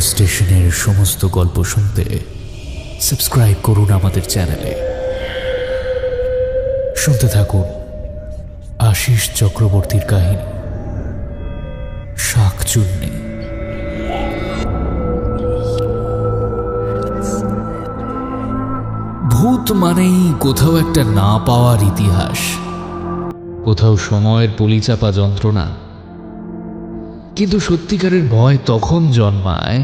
স্টেশনের সমস্ত গল্প শুনতে সাবস্ক্রাইব করুন আমাদের চ্যানেলে। শুনতে থাকুন আশিস চক্রবর্তীর কাহিনী শাকচুন্নি। ভূত মানেই কোথাও একটা না পাওয়ার ইতিহাস, কোথাও সময়ের পলিচাপা যন্ত্রণা। কিন্তু সত্যিকারের ভয় তখন জন্মায়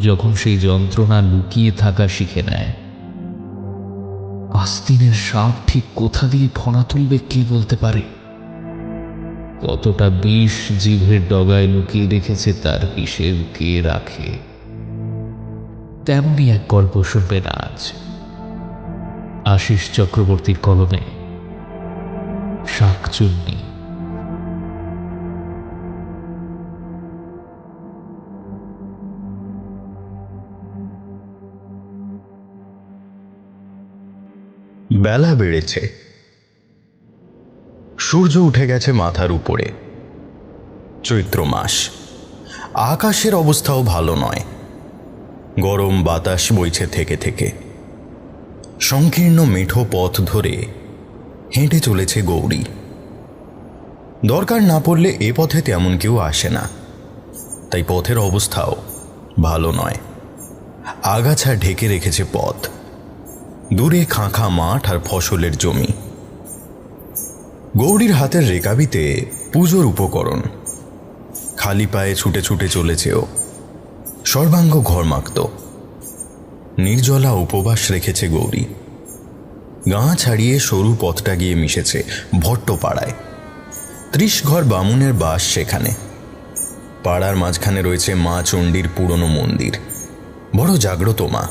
যখন সেই যন্ত্রণা লুকিয়ে থাকা শিখে নেয়। আস্তিনের সাপ ঠিক কোথা দিয়ে ফনা তুলবে কে বলতে পারে? কতটা বিষ জিভের ডগায় লুকিয়ে রেখেছে তার হিসেব কে রাখে? তেমনি এক গল্প শুনবেন আজ আশিস চক্রবর্তীর কলমে শাকচুন্নি। বেলা বেড়েছে, সূর্য উঠে গেছে মাথার উপরে। চৈত্র মাস, আকাশের অবস্থাও ভালো নয়। গরম বাতাস বইছে থেকে থেকে। সংকীর্ণ মেঠো পথ ধরে হেঁটে চলেছে গৌরী। দরকার না পড়লে এ পথে তেমন কেউ আসে না, তাই পথের অবস্থাও ভালো নয়। আগাছা ঢেকে রেখেছে পথ। দূরে খাঁখা মাঠ আর ফসলের জমি। গৌরীর হাতের রেকাবিতে পুজোর উপকরণ। খালি পায়ে ছুটে ছুটে চলেছে ও। সর্বাঙ্গ ঘরমাক্ত। নির্জলা উপবাস রেখেছে গৌরী। গাঁ ছাড়িয়ে সরু পথটা গিয়ে মিশেছে ভট্টপাড়ায়। ৩০ ঘর বামুনের বাস সেখানে। পাড়ার মাঝখানে রয়েছে মা চণ্ডীর পুরনো মন্দির। বড় জাগ্রত মা,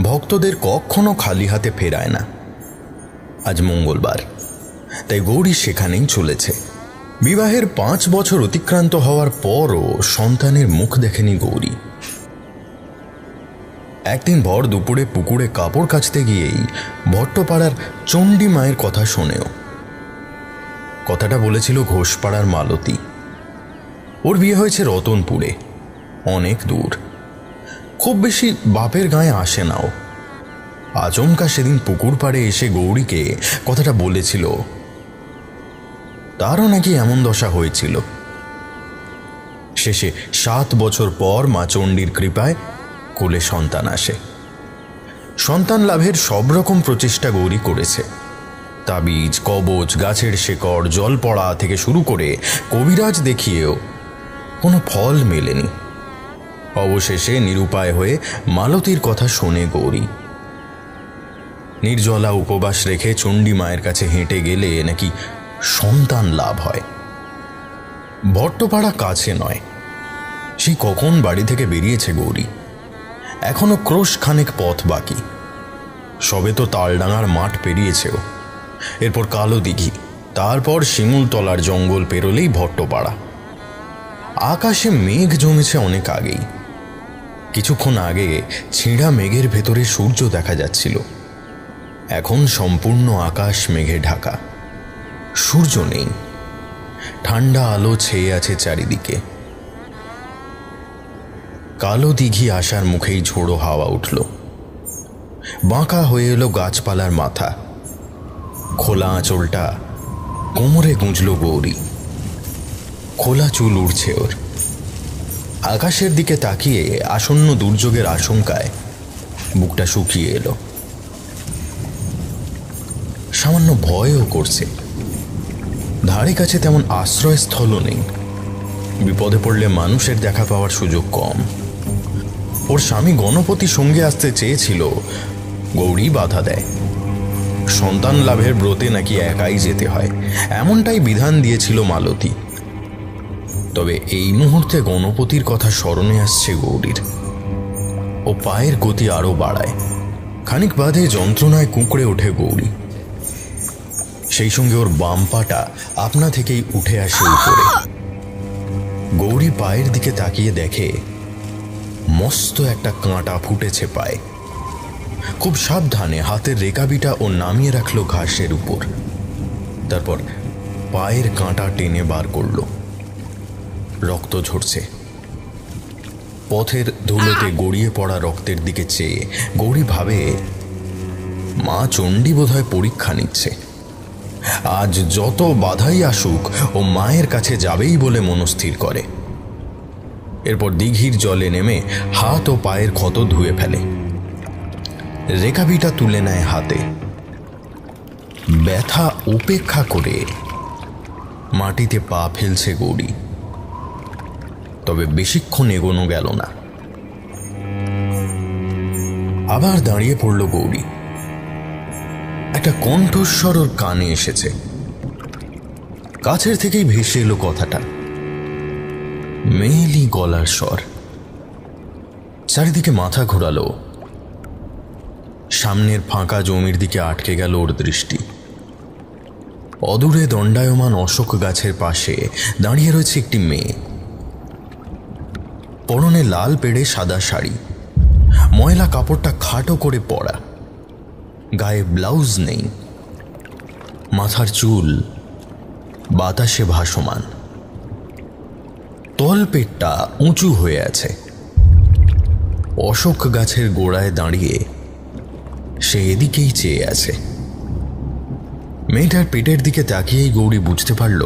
ভক্তদের কখনো খালি হাতে ফেরায় না। আজ মঙ্গলবার, তাই গৌরী সেখানেই চলেছে। বিবাহের ৫ বছর অতিক্রান্ত হওয়ার পরও সন্তানের মুখ দেখেনি গৌরী। একদিন ভর দুপুরে পুকুরে কাপড় কাচতে গিয়েই ভট্টপাড়ার চণ্ডী মায়ের কথা শোনেও। কথাটা বলেছিল ঘোষপাড়ার মালতী। ওর বিয়ে হয়েছে রতনপুরে, অনেক দূর। খুব বেশি বাপের গায়ে আসে নাও। আচমকা সেদিন পুকুর পাড়ে এসে গৌরীকে কথাটা বলেছিল। তারও নাকি এমন দশা হয়েছিল। শেষে ৭ বছর পর মা চণ্ডীর কৃপায় কোলে সন্তান আসে। সন্তান লাভের সব রকম প্রচেষ্টা গৌরী করেছে। তাবিজ, কবচ, গাছের শেকড়, জল পড়া থেকে শুরু করে কবিরাজ দেখিয়েও কোনো ফল মেলেনি। অবশেষে নিরুপায় হয়ে মালতীর কথা শোনে গৌরী। নির্জলা উপবাস রেখে চণ্ডী মায়ের কাছে হেঁটে গেলে নাকি সন্তান লাভ হয়। ভট্টপাড়া কাছে নয়। সেই কখন বাড়ি থেকে বেরিয়েছে গৌরী। এখনো ক্রোশ খানেক পথ বাকি। সবে তো তালডাঙার মাঠ পেরিয়েছেও। এরপর কালো দিঘি, তারপর শিমুলতলার জঙ্গল পেরোলেই ভট্টপাড়া। আকাশে মেঘ জমেছে অনেক আগেই। কিছুক্ষণ আগে ছেঁড়া মেঘের ভেতরে সূর্য দেখা যাচ্ছিল। এখন সম্পূর্ণ আকাশ মেঘে ঢাকা। সূর্য নেই। ঠান্ডা আলো ছেয়ে আছে চারিদিকে। কালো দিঘি আসার মুখেই ঝোড়ো হাওয়া উঠল। বাঁকা হয়ে এলো গাছপালার মাথা। খোলা আঁচলটা কোমরে গুঁজল গৌরী। খোলা চুল উড়ছে ওর। আকাশের দিকে তাকিয়ে আসন্ন দুর্যোগের আশঙ্কায় বুকটা শুকিয়ে এলো। সামান্য ভয়ও করছে। ধারে কাছে তেমন আশ্রয়স্থলও নেই। বিপদে পড়লে মানুষের দেখা পাওয়ার সুযোগ কম। ওর স্বামী গণপতি সঙ্গে আসতে চেয়েছিল, গৌরী বাধা দেয়। সন্তান লাভের ব্রতে নাকি একাই যেতে হয়, এমনটাই বিধান দিয়েছিল মালতী। তবে এই মুহূর্তে গণপতির কথা স্মরণে আসছে গৌরীর। ও পায়ের গতি আরো বাড়ায়। খানিক বাদে যন্ত্রণায় কুঁকড়ে ওঠে গৌরী। সেই সঙ্গে ওর বাম পাটা আপনা থেকেই উঠে আসে উপরে। গৌরী পায়ের দিকে তাকিয়ে দেখে মস্ত একটা কাঁটা ফুটেছে পায়ে। খুব সাবধানে হাতের রেকাবিটা ও নামিয়ে রাখলো ঘাসের উপর। তারপর পায়ের কাঁটা টেনে বার করল। রক্ত ঝরছে। পথের ধুলোতে গড়িয়ে পড়া রক্তের দিকে চেয়ে গৌরী ভাবে, মা চণ্ডী বোধহয় পরীক্ষা নিচ্ছে। আজ যত বাধাই আসুক ও মায়ের কাছে যাবেই বলে মনস্থির করে। এরপর দিঘির জলে নেমে হাত ও পায়ের ক্ষত ধুয়ে ফেলে। রেখাবিটা তুলে নেয় হাতে। ব্যথা উপেক্ষা করে মাটিতে পা ফেলছে গৌরী। তবে বেশিক্ষণ এগোনো গেল না। আবার দাঁড়িয়ে পড়ল গৌরী। একটা কণ্ঠস্বর ওর কানে এসেছে। কাছের থেকেই ভেসে এলো কথাটা, মেয়েলি গলার স্বর। চারিদিকে মাথা ঘোরালো। সামনের ফাঁকা জমির দিকে আটকে গেল ওর দৃষ্টি। অদূরে দণ্ডায়মান অশোক গাছের পাশে দাঁড়িয়ে রয়েছে একটি মেয়ে। পরনে লাল পেড়ে সাদা শাড়ি, ময়লা কাপড়টা খাটো করে পরা, গায়ে ব্লাউজ নেই, মাথার চুল বাতাসে ভাসমান, তলপেটটা উঁচু হয়ে আছে। অশোক গাছের গোড়ায় দাঁড়িয়ে সে এদিকেই চেয়ে আছে। মেয়েটার পেটের দিকে তাকিয়েই গৌরী বুঝতে পারল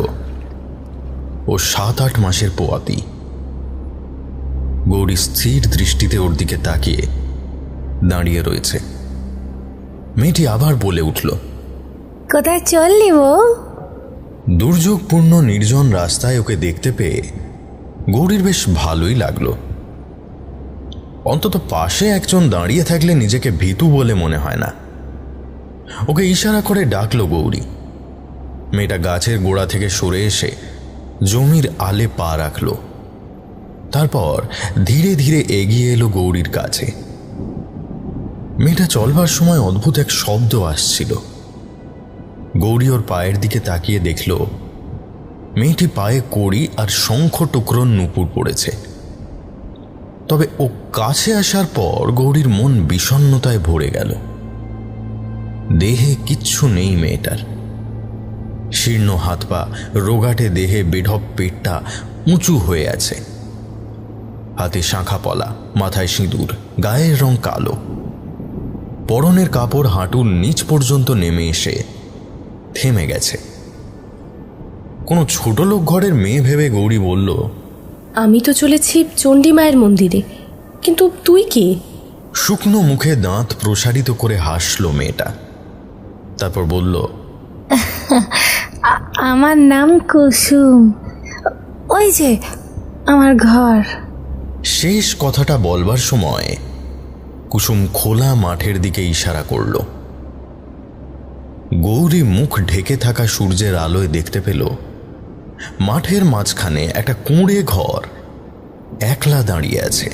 ও 7-8 মাসের পোয়াতি। গৌরী স্থির দৃষ্টিতে ওর দিকে তাকিয়ে দাঁড়িয়ে রয়েছে। মেয়েটি আবার বলে উঠল, কোথায় চললি বউ? দুর্যোগপূর্ণ নির্জন রাস্তায় ওকে দেখতে পেয়ে গৌরীর বেশ ভালোই লাগলো। অন্তত পাশে একজন দাঁড়িয়ে থাকলে নিজেকে ভীতু বলে মনে হয় না। ওকে ইশারা করে ডাকলো গৌরী। মেয়েটা গাছের গোড়া থেকে সরে এসে জমির আলে পা রাখল। তারপর ধীরে ধীরে এগিয়ে এলো গৌরীর কাছে। মেয়েটা চলবার সময় অদ্ভুত এক শব্দ আসছিল। গৌরী ওর পায়ের দিকে তাকিয়ে দেখল মেয়েটি পায়ে কড়ি আর শঙ্খ টুকরোর নূপুর পড়েছে। তবে ও কাছে আসার পর গৌরীর মন বিষণ্ণতায় ভরে গেল। দেহে কিচ্ছু নেই মেয়েটার। শীর্ণ হাত পা, রোগাটে দেহে বেঢপ পেটটা উঁচু হয়ে আছে। হাতে শাঁখা পলা, মাথায় সিঁদুর, গায়ের রং কালো। পরনের কাপড় হাঁটুর নিচ পর্যন্ত নেমে এসে থেমে গেছে। কোনো ছোট লোক ঘরের মেয়ে ভেবে গৌরী বলল, আমি তো চলেছি চণ্ডী মায়ের মন্দিরে, কিন্তু তুই কে? শুকনো মুখে দাঁত প্রসারিত করে হাসল মেয়েটা। তারপর বলল, আমার নাম কুসুম, ওই যে আমার ঘর। শেষ কথাটা বলবার সময় কুসুম খোলা মাঠের দিকে ইশারা করল। গৌরী মুখ ঢেকে থাকা সূর্যের আলোয় দেখতে পেল মাঠের মাঝখানে একটা কুঁড়ে ঘর একলা দাঁড়িয়ে আছে।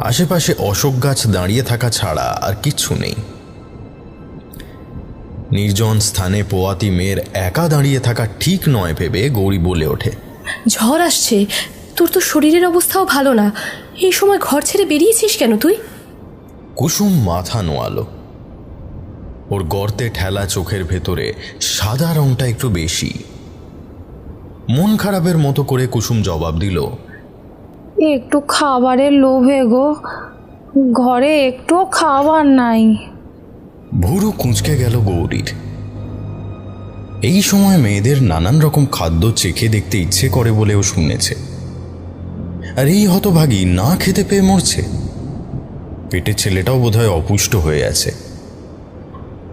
আশেপাশে অশোক গাছ দাঁড়িয়ে থাকা ছাড়া আর কিচ্ছু নেই। নির্জন স্থানে পোয়াতি মেয়ের একা দাঁড়িয়ে থাকা ঠিক নয় ভেবে গৌরী বলে ওঠে, ঝড় আসছে, তোর তো শরীরের অবস্থাও ভালো না, এই সময় ঘর ছেড়ে বেরিয়েছিস কেন তুই? কুসুম মাথা নোয়ালো। ওর গর্তে ঠেলা চোখের ভেতরে সাদা রংটা একটু বেশি। মন খারাপের মতো করে কুসুম জবাব দিল, একটু খাবারের লোভে গো, ঘরে একটু খাবার নাই। ভুরু কুঁচকে গেল গৌরীর। এই সময় মেয়েদের নানান রকম খাদ্য চেখে দেখতে ইচ্ছে করে বলেও শুনেছে। আর এই হতভাগী না খেতে পেয়ে মরছে। পেটের ছেলেটাও বোধহয় অপুষ্ট হয়ে আছে।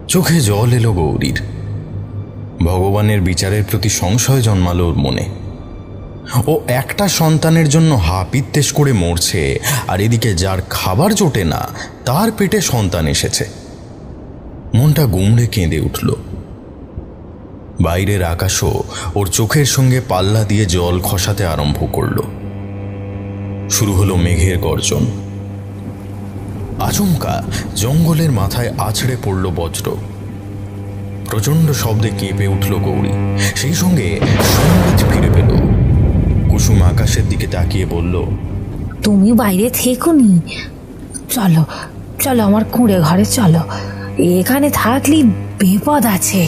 চোখে জল এলো গৌরীর। ভগবানের বিচারের প্রতি সংশয় জন্মালো ওর মনে। ও একটা সন্তানের জন্য হাপিত্তেশ করে মরছে, আর এদিকে যার খাবার জোটে না তার পেটে সন্তান এসেছে। মনটা গুমড়ে কেঁদে উঠল। বাইরের আকাশও ওর চোখের সঙ্গে পাল্লা দিয়ে জল খসাতে আরম্ভ করল। শুরু হলো মেঘের গর্জন। আচমকা জঙ্গলের মাথায় আছড়ে পড়ল বজ্র। প্রচণ্ড শব্দে কেঁপে উঠল গৌরী। সেই সঙ্গে সংগীত ফিরে পেল। কুসুম আকাশের দিকে তাকিয়ে বলল, তুমি বাইরে থেকো নি, চলো চলো আমার কুঁড়ে ঘরে চলো, এখানে থাকলে বিপদ আছে।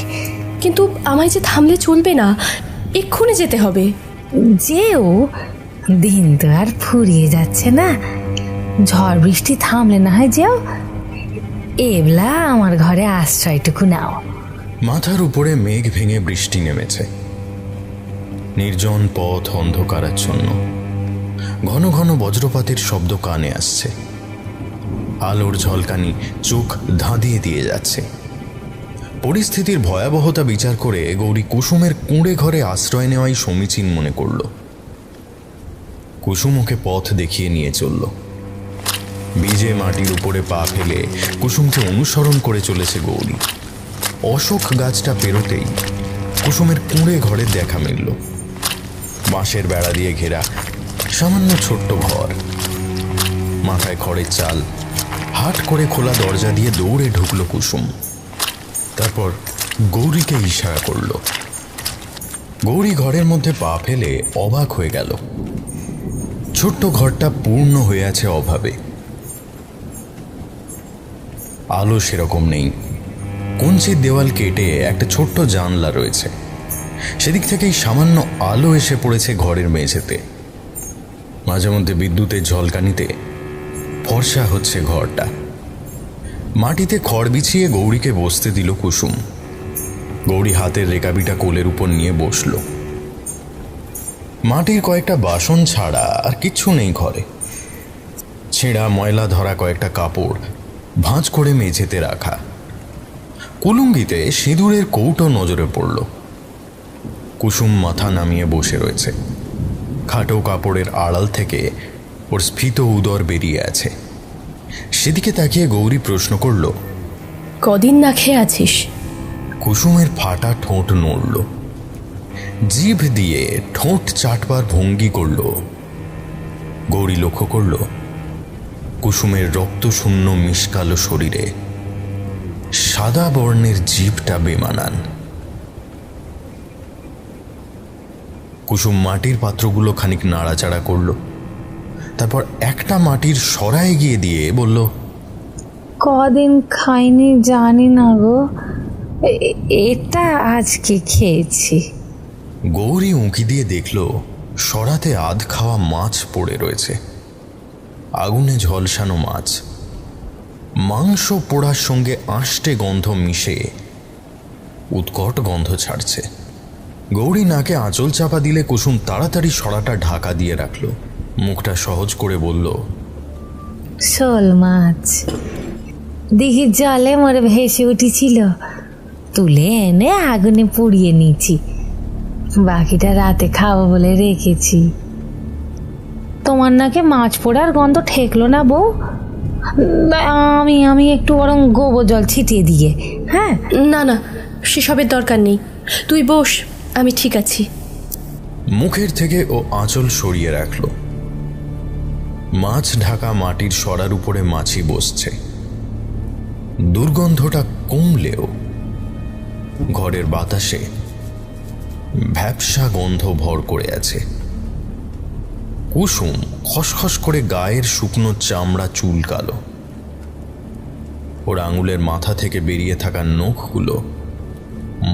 কিন্তু আমায় যে থামলে চলবে না, এক্ষুনি যেতে হবে। যেও, দিন তো আর ফুরিয়ে যাচ্ছে না, ঝড় বৃষ্টি থামলে না হয় যেও, এবলা আমার ঘরে আশ্রয়টুকু নাও। মাথার উপরে মেঘ ভেঙে বৃষ্টি নেমেছে। নির্জন পথ অন্ধকারাচ্ছন্ন, ঘন ঘন বজ্রপাতের শব্দ কানে আসছে। আলোর ঝলকানি চোখ ধাঁধিয়ে দিয়ে যাচ্ছে। পরিস্থিতির ভয়াবহতা বিচার করে গৌরী কুসুমের কুঁড়ে ঘরে আশ্রয় নেওয়াই সমীচীন মনে করল। কুসুম ওকে পথ দেখিয়ে নিয়ে চলল। ভিজে মাটির উপরে পা ফেলে কুসুমকে অনুসরণ করে চলেছে গৌরী। অশোক গাছটা পেরোতেই কুসুমের কুঁড়ে ঘরের দেখা মিলল। বাঁশের বেড়া দিয়ে ঘেরা সামান্য ছোট্ট ঘর, মাথায় খড়ের চাল। হাট করে খোলা দরজা দিয়ে দৌড়ে ঢুকলো কুসুম। তারপর গৌরীকে ইশারা করল। গৌরী ঘরের মধ্যে পা ফেলে অবাক হয়ে গেল। ছোট্ট ঘরটা পূর্ণ হয়ে আছে অভাবে। আলো সেরকম নেই। কঞ্চির দেওয়াল কেটে একটা ছোট্ট জানলা রয়েছে, সেদিক থেকেই সামান্য আলো এসে পড়েছে ঘরের মেঝেতে। মাঝে মধ্যে বিদ্যুতের ঝলকানিতে ফর্সা হচ্ছে ঘরটা। মাটিতে খড় বিছিয়ে গৌরীকে বসতে দিল কুসুম। গৌরী হাতের রেকাবিটা কোলের উপর নিয়ে বসল। মাটির কয়েকটা বাসন ছাড়া আর কিচ্ছু নেই ঘরে। ছেঁড়া ময়লা ধরা কয়েকটা কাপড় ভাঁজ করে মেঝেতে রাখা। কুলুঙ্গিতে সিঁদুরের কৌটো নজরে পড়ল। কুসুম মাথা নামিয়ে বসে রয়েছে। খাটো কাপড়ের আড়াল থেকে ওর স্ফীত উদর বেরিয়ে আছে। সেদিকে তাকিয়ে গৌরী প্রশ্ন করল, কদিন না খেয়ে আছিস? কুসুমের ফাটা ঠোঁট নড়ল। জিভ দিয়ে ঠোঁট চাটবার ভঙ্গি করল। গৌরী লক্ষ্য করল কুসুমের রক্তশূন্য মিশকালো শরীরে সাদা বর্ণের জিভটা বেমানান। কুসুম মাটির পাত্রগুলো খানিক নাড়াচাড়া করল। তারপর একটা মাটির সরা এগিয়ে দিয়ে বলল, কদিন খাইনি জানি না গো, এটা আজকে খেয়েছি। গৌরী উঁকি দিয়ে দেখল সরাতে আধ খাওয়া মাছ পড়ে রয়েছে। আগুনে ঝলসানো মাছ, মাংস পোড়ার সঙ্গে আষ্টে গন্ধ মিশে উৎকট গন্ধ ছাড়ছে। গৌরী নাকে আঁচল চাপা দিলে কুসুম তাড়াতাড়ি সরাটা ঢাকা দিয়ে রাখল। মুখটা সহজ করে বলল, শোল মাছ দিঘির জলে মরে ভেসে উঠেছিল, তুলে এনে আগুনে পুড়িয়ে নিয়েছি, বাকিটা রাতে খাবো বলে রেখেছি। তোমার নাকে মাছ পোড়ার গন্ধ ঠেকলো না বউ? আমি আমি একটু বরং গোবর জল ছিটিয়ে দিয়ে। হ্যাঁ, না না, সেসবের দরকার নেই, তুই বস, আমি ঠিক আছি। মুখের থেকে ও আঁচল সরিয়ে রাখল। মাছ ঢাকা মাটির সরার উপরে মাছি বসছে। দুর্গন্ধটা কমলেও ঘরের বাতাসে ভ্যাপসা গন্ধ ভর করে আছে। কুসুম খসখস করে গায়ের শুকনো চামড়া চুলকালো। ওর আঙুলের মাথা থেকে বেরিয়ে থাকা নখগুলো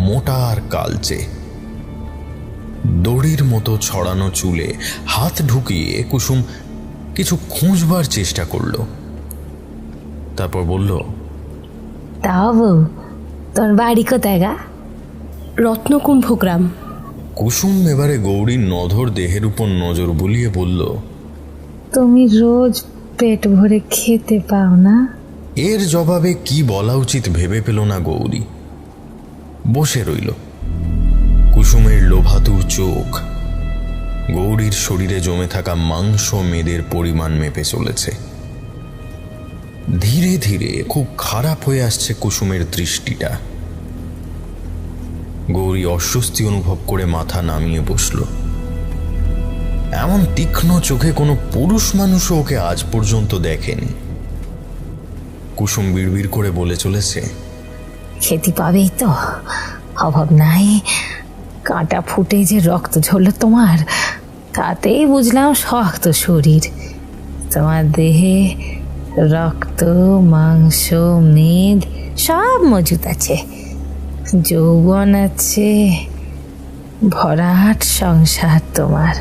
মোটা আর কালচে। দড়ির মতো ছড়ানো চুলে হাত ঢুকিয়ে কুসুম কিছু খুঁজবার চেষ্টা করল। তারপর বলল, তাও বউ, তোর বাড়ি কোথায় গা? রত্নকুম্ভ গ্রাম। কুসুম এবারে গৌরীর নধর দেহের উপর নজর বুলিয়ে বলল, তুমি রোজ পেট ভরে খেতে পাও না? এর জবাবে কি বলা উচিত ভেবে পেল না গৌরী। বসে রইল। কুসুমের লোভাতু চোখ গৌরীর শরীরে জমে থাকা মাংস মেদের পরিমাণ মেপে চলেছে। ধীরে ধীরে খুব খারাপ হয়ে আসছে কুসুমের দৃষ্টিটা। গৌরী অস্বস্তি অনুভব করে মাথা নামিয়ে বসল। এমন তীক্ষ্ণ চোখে কোনো পুরুষ মানুষও ওকে আজ পর্যন্ত দেখেনি। কুসুম বিড়বিড় করে বলে চলেছে, খেতে পাবেই তো, অভাব নাই। কাঁটা ফুটে যে রক্ত ঝরল তোমার, তাতেই বুঝলাম শক্ত শরীর। তোমার দেহে রক্ত, মাংস, মেদ সব মজুত আছে, যৌবন আছে, ভরাট সংসার তোমার।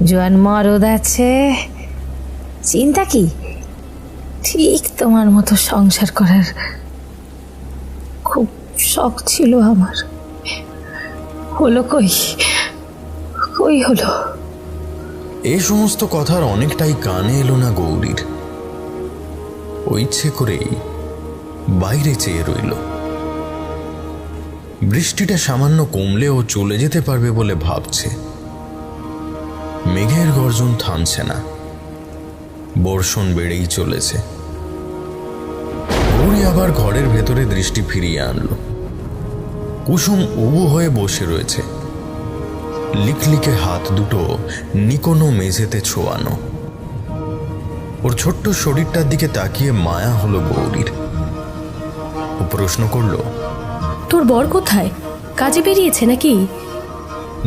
জোয়ান মরদ আছে, চিন্তা কি? ঠিক তোমার মতো সংসার করার খুব শখ ছিল আমার। হলো কই, কই হলো? এই সমস্ত কথার অনেকটাই কানে এলো না গৌরীর। ও ইচ্ছে করেই বাইরে চেয়ে রইল। বৃষ্টিটা সামান্য কমলে ও চলে যেতে পারবে বলে ভাবছে। মেঘের গর্জন থামছে না, বর্ষণ বেড়েই চলেছে। গৌরী আবার ঘরের ভেতরে দৃষ্টি ফিরিয়ে আনলো। কুসুম উবু হয়ে বসে রয়েছে, লিকলিকে হাত দুটো নিকোনো মেঝেতে ছোয়ানো। ওর ছোট্ট শরীরটার দিকে তাকিয়ে মায়া হলো গৌরীর। ও প্রশ্ন করলো, তোর বর কোথায়? কাজে বেরিয়েছে নাকি?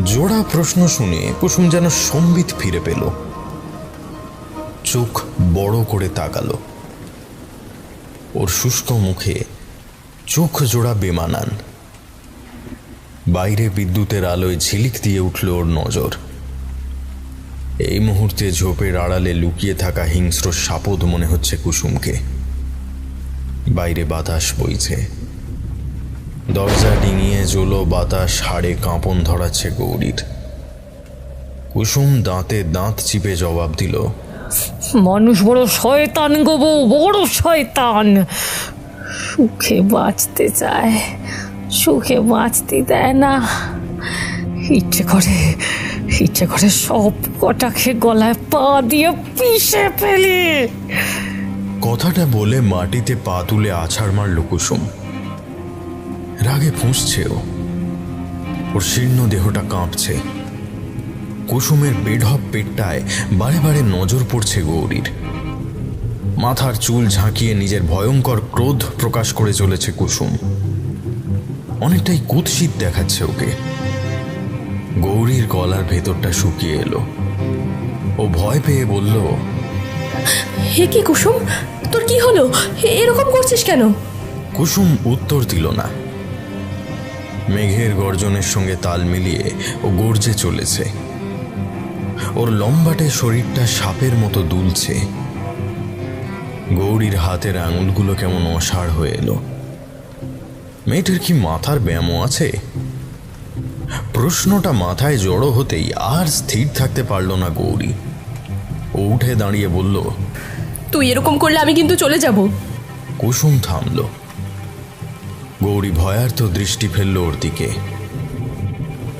জোড়া প্রশ্ন শুনে কুসুম যেন সম্বিত ফিরে পেল। চোখ বড় করে তাকালো। ওর শুষ্ক মুখে চোখ জোড়া বেমানান। বাইরে বিদ্যুতের আলোয় ঝিলিক দিয়ে উঠল ওর নজর। এই মুহূর্তে ঝোপের আড়ালে লুকিয়ে থাকা হিংস্র সাপদ মনে হচ্ছে কুসুমকে। বাইরে বাতাস বইছে, দরজা ডিঙিয়ে জোলো বাতাস হাড়ে কাঁপন ধরাচ্ছে গৌরীর। কুসুম দাঁতে দাঁত চিপে জবাব দিল, মানুষ বড় শয়তান গো বউ, বড় শয়তান। সুখে বাঁচতে চায়, সুখে বাঁচতে দেয় না। ইচ্ছে করে সব কটাকে গলায় পা দিয়ে পিষে ফেলি। কথাটা বলে মাটিতে পা তুলে আছাড় মারল কুসুম। রাগে ফুঁসছে ও। ওর শীর্ণ দেহটা কাঁপছে। কুসুমের বেঢপ পেটটায় বারে বারে নজর পড়ছে গৌরীর। মাথার চুল ঝাঁকিয়ে নিজের ভয়ঙ্কর ক্রোধ প্রকাশ করে চলেছে কুসুম। অনেকটাই কুৎসিত দেখাচ্ছে ওকে। গৌরীর গলার ভেতরটা শুকিয়ে এলো। ও ভয় পেয়ে বলল, হে কি কুসুম, তোর কি হলো? এরকম করছিস কেন? কুসুম উত্তর দিল না। মেঘের গর্জনের সঙ্গে তাল মিলিয়ে ও গর্জে চলেছে। ওর লম্বাটে শরীরটা সাপের মতো দুলছে। গৌরীর হাতের আঙুলগুলো কেমন অসাড় হয়ে এলো। মেয়েটার কি মাথার ব্যায়ামও আছে? প্রশ্নটা মাথায় জড়ো হতেই আর স্থির থাকতে পারল না গৌরী। ও উঠে দাঁড়িয়ে বলল, তুই এরকম করলে আমি কিন্তু চলে যাব। কুসুম থামল। গৌরী ভয়ার্থ দৃষ্টি ফেলল ওর দিকে।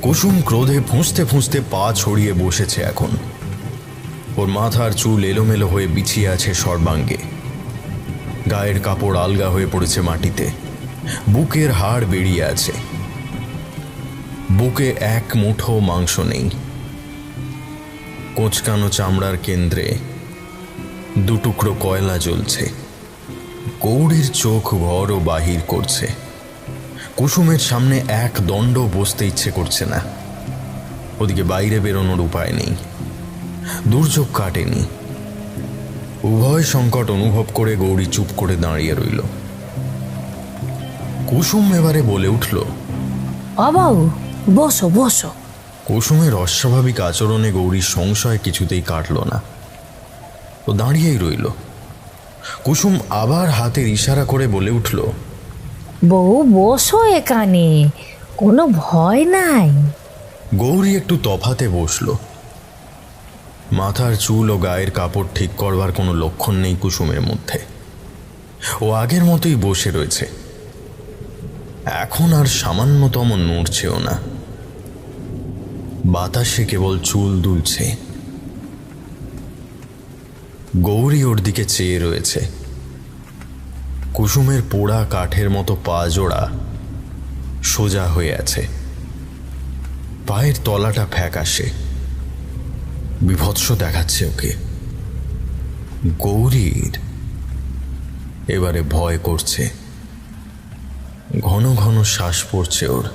কুসুম ক্রোধে ফুঁসতে ফুঁসতে পা ছড়িয়ে বসেছে এখন। ওর মাথার চুল এলোমেলো হয়ে বিছিয়ে আছে সর্বাঙ্গে। গায়ের কাপড় আলগা হয়ে পড়েছে মাটিতে। বুকের হাড় বেরিয়ে আছে। বুকে এক মুঠো মাংস নেই। কোঁচকানো চামড়ার কেন্দ্রে দুটুকরো কয়লা জ্বলছে। গৌরীর চোখ ঘর ও বাহির করছে। কুসুমের সামনে এক দণ্ড বসতে ইচ্ছে করছে না। ওদিকে বাইরে বেরোনোর উপায় নেই। দুর্যোগ কাটেনি। উভয় সংকট অনুভব করে গৌরী চুপ করে দাঁড়িয়ে রইল। কুসুম এবারে বলে উঠল, বাবু বসো বসো। কুসুমের অস্বাভাবিক আচরণে গৌরীর সংশয় কিছুতেই কাটল না। ও দাঁড়িয়েই রইল। কুসুম আবার হাতের ইশারা করে বলে উঠল, বউ বসো এখানে, কোনো ভয় নাই। গৌরী একটু তফাতে বসল। মাথার চুল ও গায়ের কাপড় ঠিক করবার কোনো লক্ষণ নেই কুসুমের মধ্যে। ও আগের মতোই বসে রয়েছে। এখন আর সামান্যতম নড়ছেও না। বাতাসে কেবল চুল দুলছে। গৌরী ওর দিকে চেয়ে রয়েছে। কুসুমের পোড়া কাঠের মতো পা জোড়া সোজা হয়ে আছে। পায়ের তলাটা ফ্যাকাশে, বিভৎস দেখাচ্ছে ওকে। গৌরীর এবারে ভয় করছে। ঘন ঘন শ্বাস পড়ছে ওর।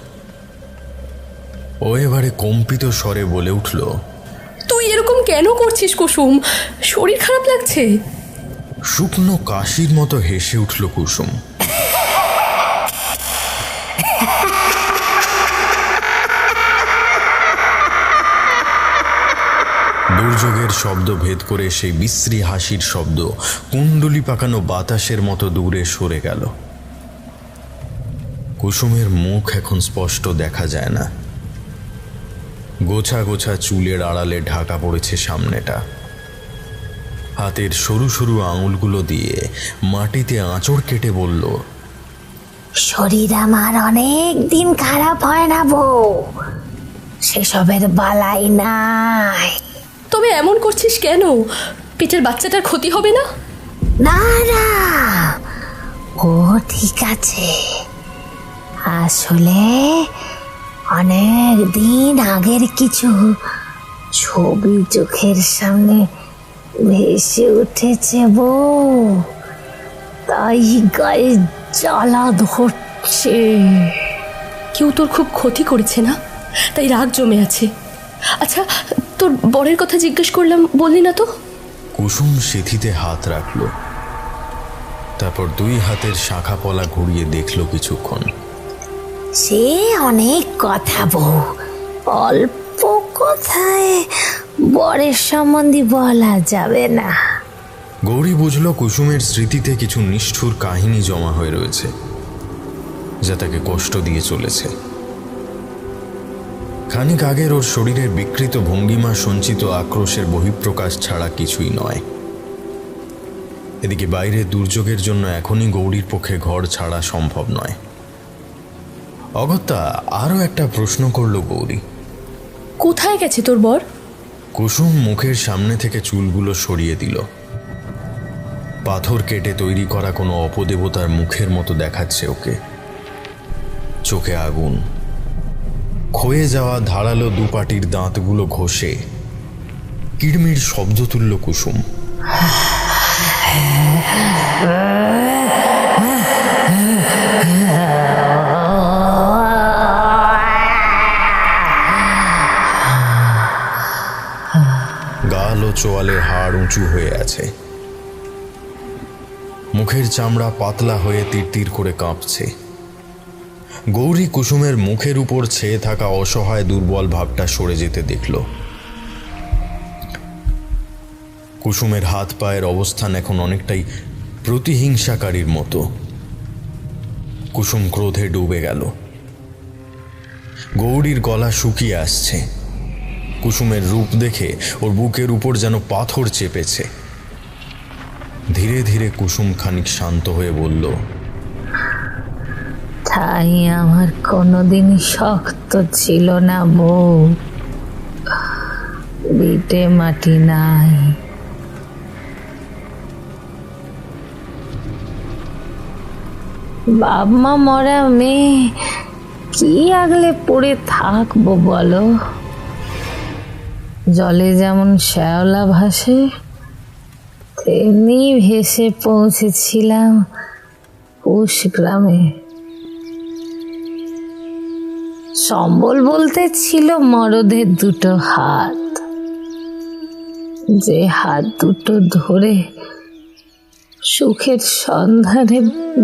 ও এবারে কম্পিত স্বরে বলে উঠল, তুই এরকম কেন করছিস কুসুম? শরীর খারাপ লাগছে? শুকনো কাশির মতো হেসে উঠল কুসুম। দুর্যোগের শব্দ ভেদ করে সেই বিশ্রী হাসির শব্দ কুণ্ডলি পাকানো বাতাসের মতো দূরে সরে গেল। কুসুমের মুখ এখন স্পষ্ট দেখা যায় না। গোছা গোছা চুলের আড়ালে ঢাকা পড়েছে সামনেটা। হাতের সরু সরু আঙুলগুলো দিয়ে মাটিতে আঁচড় কেটে বলল, শরীর আমার অনেক দিন খারাপ হয় না বউ, সেসবের বালাই নাই। তবে এমন করছিস কেন? পেটের বাচ্চাটার ক্ষতি হবে না? না না, ও ঠিক আছে। আসলে অনেক দিন আগের কিছু ছবি চোখের সামনে ভেসে উঠেছে বউ, তাই গায়ে জ্বালা ধরছে। কেউ তোর খুব ক্ষতি করেছে না, তাই রাগ জমে আছে। আচ্ছা, তোর বরের কথা জিজ্ঞেস করলাম, বললি না তো? কুসুম সিথিতে হাত রাখল, তারপর দুই হাতের শাখা পলা ঘুরিয়ে দেখল কিছুক্ষণ। সে অনেক কথা বউ, অল্প কথায় বরের সম্বন্ধে বলা যাবে না। গৌরী বুঝল কুসুমের স্মৃতিতে কিছু নিষ্ঠুর কাহিনী জমা হয়ে রয়েছে, যা তাকে কষ্ট দিয়ে চলেছে। খানিক আগের ওর শরীরের বিকৃত ভঙ্গিমা সঞ্চিত আক্রোশের বহিঃপ্রকাশ ছাড়া কিছুই নয়। এদিকে বাইরে দুর্যোগের জন্য এখনই গৌরীর পক্ষে ঘর ছাড়া সম্ভব নয়। অগত্যা আরও একটা প্রশ্ন করল গৌরী, কোথায় গেছে তোর বর? কুসুম মুখের সামনে থেকে চুলগুলো সরিয়ে দিল। পাথর কেটে তৈরি করা কোনো অপদেবতার মুখের মতো দেখাচ্ছে ওকে। চোখে আগুন, ক্ষয়ে যাওয়া ধারালো দুপাটির দাঁতগুলো ঘষে কিড়মিড় শব্দ তুলল কুসুম। গাল ও চোয়ালের হাড় উঁচু হয়ে আছে, মুখের চামড়া পাতলা হয়ে তিরতির করে কাঁপছে। গৌরী কুসুমের মুখের উপর ছেয়ে থাকা অসহায় দুর্বল ভাবটা সরে যেতে দেখল। কুসুমের হাত পায়ের অবস্থান এখন অনেকটাই প্রতিহিংসাকারীর মতো। কুসুম ক্রোধে ডুবে গেল। গৌরীর গলা শুকিয়ে আসছে। কুসুমের রূপ দেখে ওর বুকের উপর যেন পাথর চেপেছে। ধীরে ধীরে কুসুম খানিক শান্ত হয়ে বলল, তাই আমার কোনোদিনই শক্ত ছিল না বউ, বিটে মাটি নাই। বাপ মা মরা মেয়ে, কি আগলে পড়ে থাকবো বলো? জলে যেমন শ্যাওলা ভাসে, তেমনি ভেসে পৌঁছেছিলাম কুশ গ্রামে। সম্বল বলতে ছিল মরদের দুটো হাত, যে হাত দুটো ধরে সুখের সন্ধানে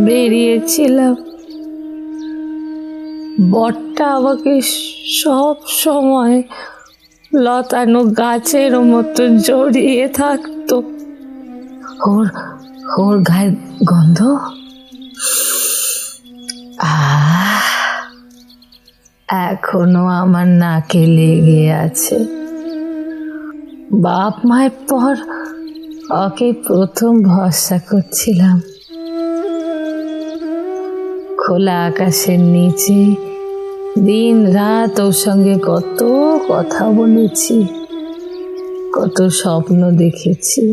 বেরিয়েছিলাম। বরটা আমাকে সব সময় লতানো গাছের মতো জড়িয়ে থাকতো। ওর গায়ের গন্ধ এখনো আমার নাকে লেগে আছে। বাপ মায়ের পর ওকে প্রথম ভরসা করছিলাম। খোলা আকাশের নিচে দিন রাত ওর সঙ্গে কত কথা বলেছি, কত স্বপ্ন দেখেছি।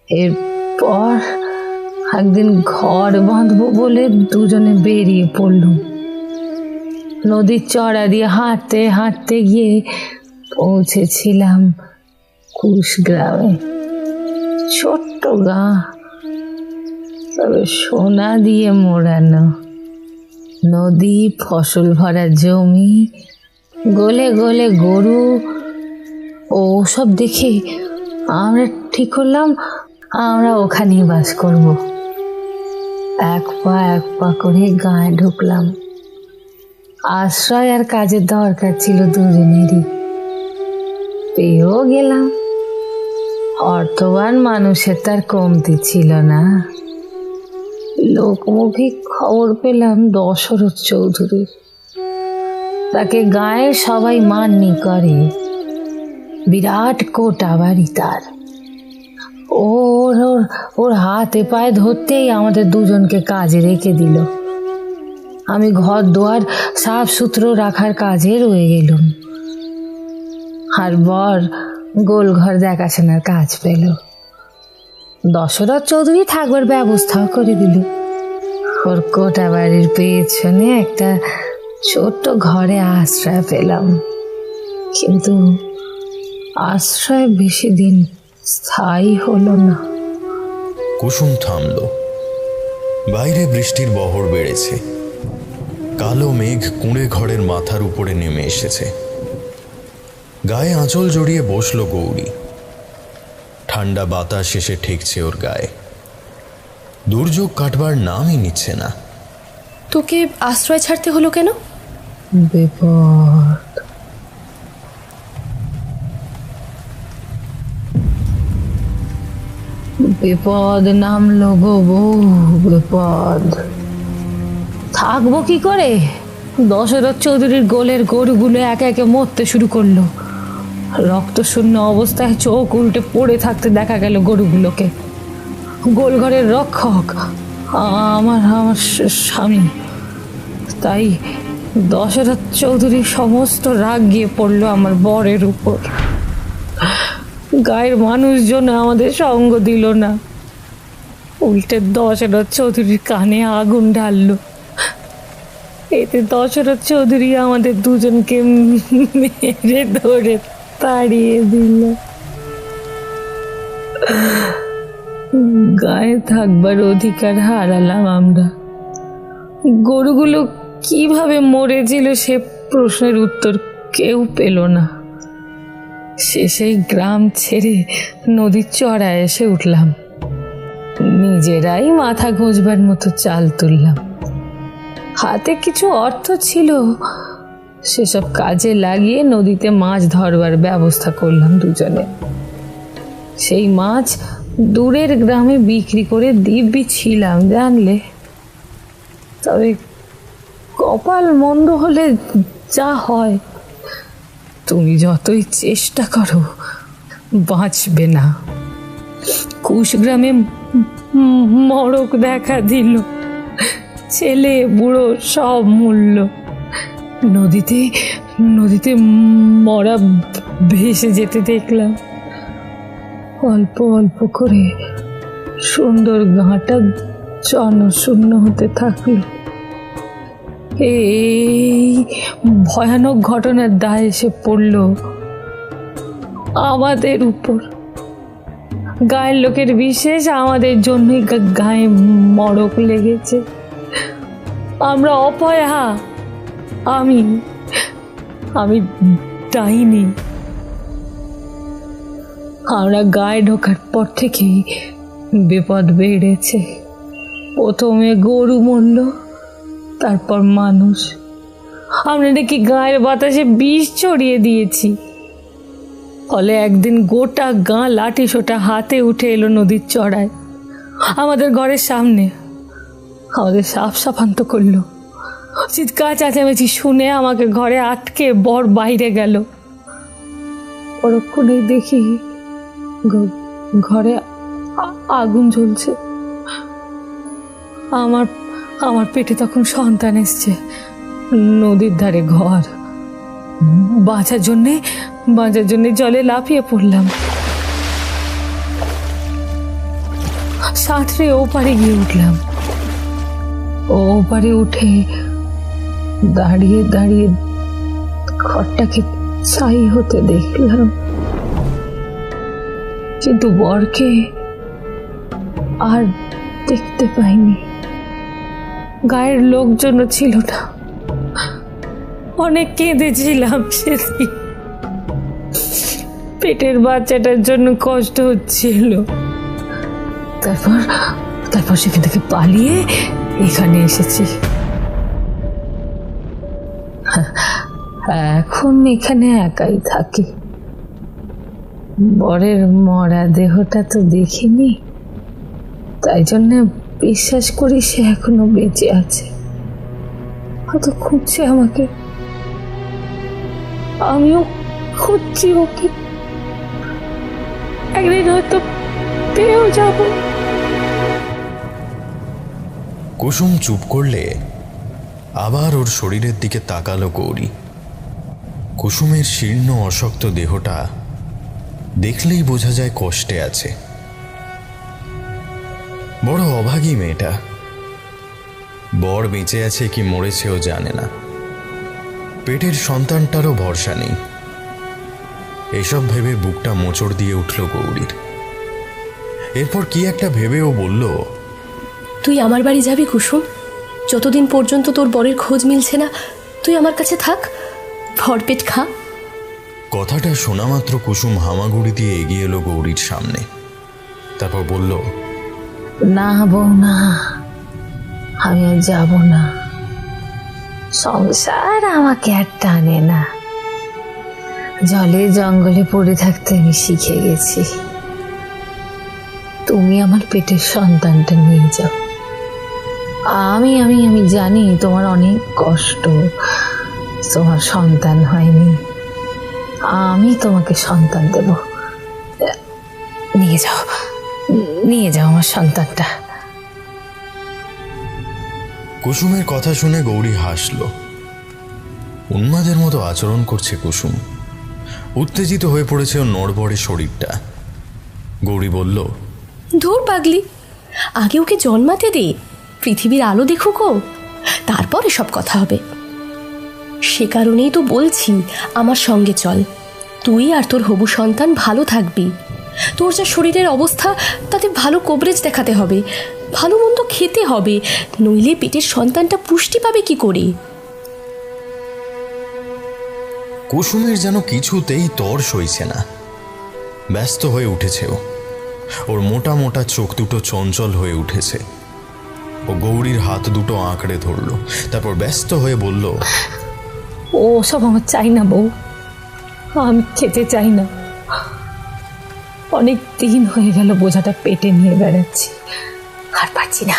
এরপর একদিন ঘর বাঁধবো বলে দুজনে বেরিয়ে পড়লুম। নদীর চড়া দিয়ে হাঁটতে হাঁটতে গিয়ে পৌঁছেছিলাম কুশ গ্রামে। ছোট্ট গাঁ, তবে সোনা দিয়ে মোড়ানো। নদী, ফসল ভরা জমি, গোলে গোলে গরু, ও সব দেখে আমরা ঠিক করলাম আমরা ওখানেই বাস করব। এক পা করে গায়ে ঢুকলাম। আশ্রয় আর কাজের দরকার ছিল দুজনেরই। পেয়েও গেলাম। অর্থবান মানুষের তার কমতি ছিল না। লোকমুখে খবর পেলাম দশরথ চৌধুরী, তাকে গায়ে সবাই মাননি করে। বিরাট কোটা বাড়ি তার। ওর ওর ওর হাতে পায়ে ধরতেই আমাদের দুজনকে কাজে রেখে দিল। আমি ঘর দুয়ার সাফ সুতরো রাখার কাজে রয়ে গেলুম, আর বর গোলঘর দেখাশোনার কাজ পেল। দশরথ চৌধুরী থাকবার ব্যবস্থাও করে দিল। ওর কোটা বাড়ির পেছনে একটা ছোট্ট ঘরে আশ্রয় পেলাম, কিন্তু আশ্রয় বেশি দিন স্থায়ী হলো না। কুসুম থামল। বাইরে বৃষ্টির বহর বেড়েছে। কালো মেঘ কুঁড়ে ঘরের মাথার উপরে নেমে এসেছে। গায়ে আঁচল জড়িয়ে বসল গৌরী। ঠান্ডা বাতাস এসে ঠেকছে ওর গায়ে। দুর্যোগ কাটবার নামই নিচ্ছে না। তোকে আশ্রয় ছাড়তে হলো কেন? বিপদ। বিপদ নামলো গো বউ, বিপদ। থাকবো কি করে? দশরথ চৌধুরীর গোলের গরুগুলো একে একে মরতে শুরু করলো। রক্তশূন্য অবস্থায় চোখ উল্টে পড়ে থাকতে দেখা গেল গরুগুলোকে। গোলঘরের রক্ষক আমার আমার স্বামী। তাই দশরথ চৌধুরীর সমস্ত রাগ গিয়ে পড়লো আমার বরের উপর। গায়ের মানুষজন আমাদের সঙ্গ দিল না, উল্টে দশরথ চৌধুরীর কানে আগুন ঢাললো। এতে দশরথ চৌধুরী আমাদের দুজনকে মেরে ধরে তাড়িয়ে দিল। গায়ে থাকবার অধিকার হারালাম আমরা। গরুগুলো কিভাবে মরেছিল সে প্রশ্নের উত্তর কেউ পেল না। শেষেই গ্রাম ছেড়ে নদীর চড়ায় এসে উঠলাম। নিজেরাই মাথা গোঁজবার মতো চাল তুললাম। হাতে কিছু অর্থ ছিল, সেসব কাজে লাগিয়ে নদীতে মাছ ধরবার ব্যবস্থা করলাম দুজনে। সেই মাছ দূরের গ্রামে বিক্রি করে দিব্যি ছিলাম জানলে। তবে কপাল মন্দ হলে যা হয়, তুমি যতই চেষ্টা করো বাঁচবে না। কুশগ্রামে মড়ক দেখা দিল। ছেলে বুড়ো সব মূল্য। নদীতে নদীতে মরা ভেসে যেতে দেখলাম। অল্প অল্প করে সুন্দর ঘাটা জনশূন্য হতে থাকলো। এই ভয়ানক ঘটনার দায় এসে পড়ল আমাদের উপর। গায়ের লোকের বিশেষ আমাদের জন্যই গায়ে মড়ক লেগেছে। আমরা অপয়া। আমি ডাইনি। আমরা গায়ে ঢোকার পর থেকেই বিপদ বেড়েছে। প্রথমে গরু মরল, তারপর মানুষ। আমরা নাকি গায়ের বাতাসে বিষ ছড়িয়ে দিয়েছি। ফলে একদিন গোটা গাঁ লাঠি সোটা হাতে উঠে এলো নদীর চড়ায় আমাদের ঘরের সামনে। আমাদের সাফ সাফান্ত করলো। চিৎকার চেঁচামেচি শুনে আমাকে ঘরে আটকে বর বাইরে গেল। পরক্ষণে দেখি ঘরে আগুন জ্বলছে। আমার পেটে তখন সন্তান এসছে। নদীর ধারে ঘর। বাঁচার জন্যে জলে লাফিয়ে পড়লাম। সাঁতরে ওপারে গিয়ে উঠলাম। ওপারে উঠে দাঁড়িয়ে দাঁড়িয়ে ঘরটাকে ছাই হতে দেখলাম, কিন্তু বরকে আর দেখতে পাইনি। গায়ের লোকজনও ছিল না। অনেক কেঁদেছিলাম সেদিন। পেটের বাচ্চাটার জন্য কষ্ট হচ্ছিল। তারপর সেখান থেকে পালিয়ে এখানে এসেছি। এখন এখানে একাই থাকি। বরের মরা দেহটা তো দেখিনি, তাই জন্য বিশ্বাস করি সে এখনো বেঁচে আছে। হয়তো খুঁজছে আমাকে, আমিও খুঁজছি ওকে। একদিন হয়তো পেয়েও যাব। কুসুম চুপ করলে আবার ওর শরীরের দিকে তাকালো গৌরী। কুসুমের শীর্ণ অশক্ত দেহটা দেখলেই বোঝা যায় কষ্টে আছে। বড় অভাগী মেয়েটা, বর বেঁচে আছে কি মরেছেও জানে না, পেটের সন্তানটারও ভরসা নেই। এসব ভেবে বুকটা মোচড় দিয়ে উঠল গৌরীর। এরপর কি একটা ভেবে ও বলল, তুই আমার বাড়ি যাবি কুসুম? যতদিন পর্যন্ত তোর বরের খোঁজ মিলছে না তুই আমার কাছে থাক, ভরপেট খা। কথাটা শোনা মাত্র কুসুম হামাগুড়ি দিয়ে এগিয়ে এলো গৌরীর সামনে। তারপর বলল, না বউ না, আমি আর যাব না। সংসার আমাকে আর টানে না। জলে জঙ্গলে পড়ে থাকতে আমি শিখে গেছি। তুমি আমার পেটের সন্তানটা নিয়ে যাও। আমি আমি আমি জানি তোমার অনেক কষ্ট, তোমার সন্তান হয়নি। আমি তোমাকে সন্তান দেব। নিয়ে যাও, নিয়ে যাও আমার সন্তানটা। কুসুমের কথা শুনে গৌরী হাসল। উন্মাদের মতো আচরণ করছে কুসুম। উত্তেজিত হয়ে পড়েছে ওর নড়বড়ে শরীরটা। গৌরী বলল, ধুর পাগলি, আগে ওকে জন্মাতে দে, পৃথিবীর আলো দেখুক ও, তারপর এসব কথা হবে। সে কারণেই তো বলছি আমার সঙ্গে চল। তুই আর তোর হবু সন্তান ভালো থাকবি। তোর যা শরীরের অবস্থা তাতে ভালো কভারেজ দেখাতে হবে, ভালো মন্দ খেতে হবে, নইলে পেটের সন্তানটা পুষ্টি পাবে কি করে? কুসুমের যেন কিছুতেই তর সইছে না। ব্যস্ত হয়ে উঠেছে ও। ওর মোটা মোটা চোখ দুটো চঞ্চল হয়ে উঠেছে। ও গৌরীর হাত দুটো আঁকড়ে ধরল। তারপর ব্যস্ত হয়ে বলল, ও সব আমার চাই না বউ, আমি খেতে চাই না। অনেক দিন হয়ে গেল বোঝাটা পেটে নিয়ে বেড়াচ্ছি, আর পারছি না।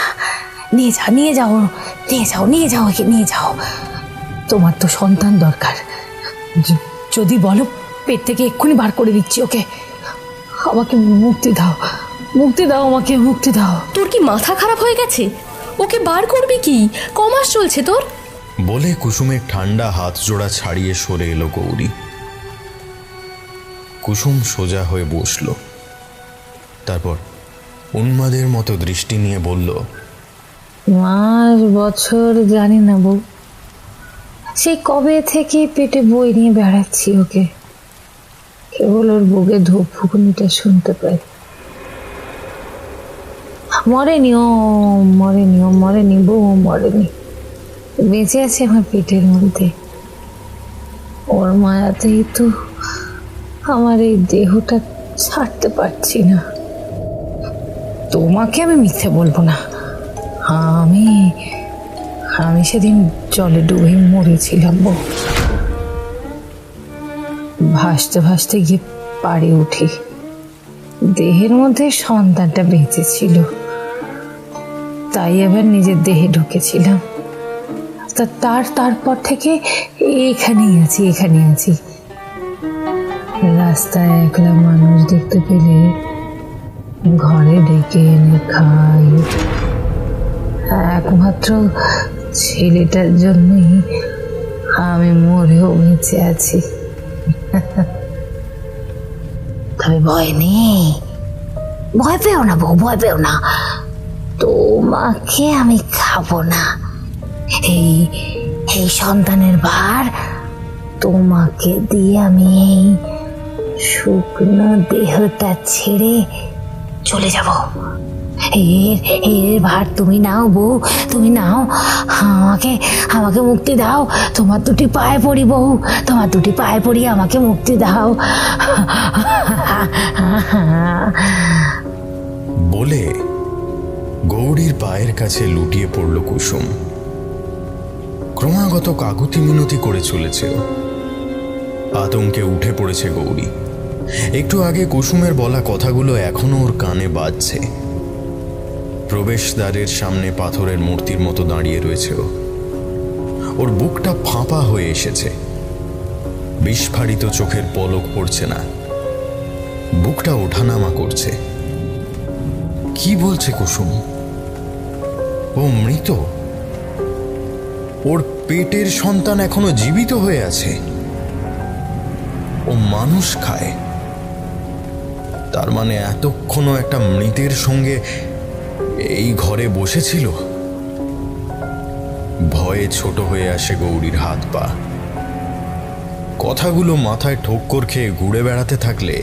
নিয়ে যাও, নিয়ে যাও, নিয়ে যাও, নিয়ে যাও, ওকে নিয়ে যাও। তোমার তো সন্তান দরকার। যদি বলো পেট থেকে এক্ষুনি বার করে দিচ্ছি ওকে। আমাকে মুক্তি দাও, মুক্তি দাও, আমাকে মুক্তি দাও। তোর কি মাথা খারাপ হয়ে গেছে? ওকে বার করবি কি? কমাস চলছে তোর? বলে কুসুমের ঠান্ডা হাত জোড়া ছাড়িয়ে সরে এলো গৌরী। কুসুম সোজা হয়ে বসল। তারপর উন্মাদের মতো দৃষ্টি নিয়ে বলল, মাস বছর জানি না বউ, সেই কবে থেকে পেটে বই নিয়ে বেড়াচ্ছি ওকে। কেবল ওর বুকে ধূপ ফুকুনিটা শুনতে পাই। মরেনি ও, মরেনি ও, মরেনি বউ, মরেনি, বেঁচে আছে আমার পেটের মধ্যে। ওর মায়াতেই তো আমার এই দেহটা ছাড়তে পারছি না। তোমাকে আমি মিথ্যে বলবো না, আমি আমি সেদিন জলে ডুবে মরেছিলাম বউ। ভাসতে ভাসতে গিয়ে পাড়ে উঠি, দেহের মধ্যে সন্তানটা বেঁচে ছিল, তাই এবার নিজের দেহে ঢুকেছিলাম। তারপর থেকে এখানেই আছি, এখানে আছি। রাস্তায় একলা মানুষ দেখতে পেলে ঘরে ডেকে এনে খাই। একমাত্র ছেলেটার জন্যই আমি মরেও বেঁচে আছি। তবে ভয় নেই, ভয় পেও না বউ, ভয় পেও না। তোমাকে আমি খাবো না। এই এই সন্তানের ভার তোমাকে দিয়ে আমি এই শুকনো দেহটা ছেড়ে চলে যাব। এর ভার তুমি নাও বউ, তুমি নাও। আমাকে আমাকে মুক্তি দাও। তোমার দুটি পায়ে পড়ি বউ, তোমার দুটি পায়ে পড়ি, আমাকে মুক্তি দাও। বলে গৌরীর পায়ের কাছে লুটিয়ে পড়ল কুসুম। ক্রমাগত কাকুতি মিনতি করে চলেছে ও। আতঙ্কে উঠে পড়েছে গৌরী। একটু আগে কুসুমের বলা কথাগুলো এখনো ওর কানে বাজছে। প্রবেশদ্বারের সামনে পাথরের মূর্তির মতো দাঁড়িয়ে রয়েছে ও। ওর বুকটা ফাঁপা হয়ে এসেছে, বিস্ফারিত চোখের পলক পড়ছে না, বুকটা ওঠানামা করছে। কি বলছে কুসুম? ও মৃত? ওর পেটের সন্তান এখনো জীবিত হয়ে আছে? ও মানুষ খায়? তার মানে এতক্ষণও একটা মৃতের সঙ্গে এই ঘরে বসেছিল? ভয়ে ছোট হয়ে আসে গৌরীর হাত পা। কথাগুলো মাথায় ঠোক্কর খেয়ে ঘুরে বেড়াতে থাকলে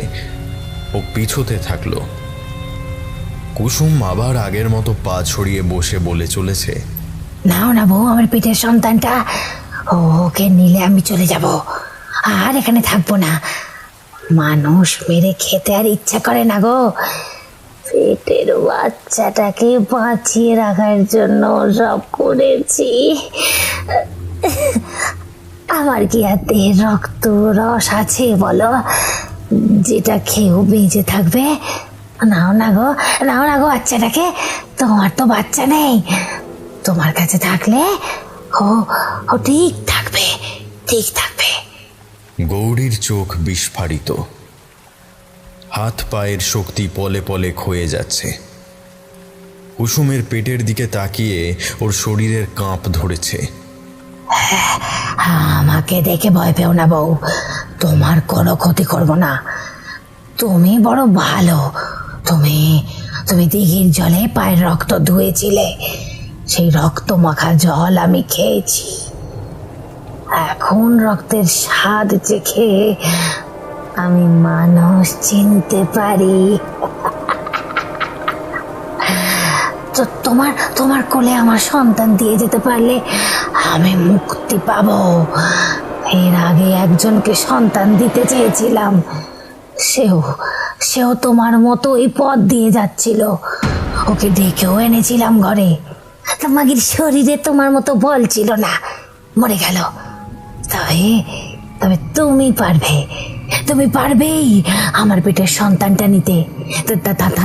ও পিছোতে থাকলো। কুসুম আবার আগের মতো পা ছড়িয়ে বসে বলে চলেছে, নাও না বউ আমার পেটের সন্তানটা, ওকে নিলে আমি চলে যাব, আর এখানে থাকবো না। মানুষ মেরে খেতে আর ইচ্ছা করে না গো। পেটের বাচ্চাটাকে বাঁচিয়ে রাখার জন্য সব করেছি। আমার কি আর দেহের রক্ত রস আছে বলো, যেটা খেয়েও বেঁচে থাকবে? নাও না গো, নাও না গো বাচ্চাটাকে। তোমার তো বাচ্চা নেই, তোমার কাছে থাকলে ও ঠিক থাকবে, ঠিক থাকবে। গৌরীর চোখ বিস্ফারিত, হাত পায়ের শক্তি পলে পলে ক্ষয়ে যাচ্ছে। কুসুমের পেটের দিকে তাকিয়ে ওর শরীরের কাঁপ ধরেছে। আমাকে দেখে ভয় পেও না বউ, তোমার কোনো ক্ষতি করব না। তুমি বড় ভালো। তুমি তুমি দিঘির জলে পায়ের রক্ত ধুয়েছিলে, সেই রক্ত মাখা জল আমি খেয়েছি। এখন রক্তের স্বাদ চেখে আমি মানুষ চিনতে পারি। তো তোমার কোলে আমার সন্তান দিয়ে যেতে পারলে আমি মুক্তি পাবো। এর আগে একজনকে সন্তান দিতে চেয়েছিলাম, সেও তোমার মতো এই পথ দিয়ে যাচ্ছিল। ওকে ডেকেও এনেছিলাম ঘরে, তোমার শরীরে তোমার মতো বল ছিল না, মরে গেল। তবে তুমি পারবে, তুমি পারবেই আমার পেটের সন্তানটা নিতে।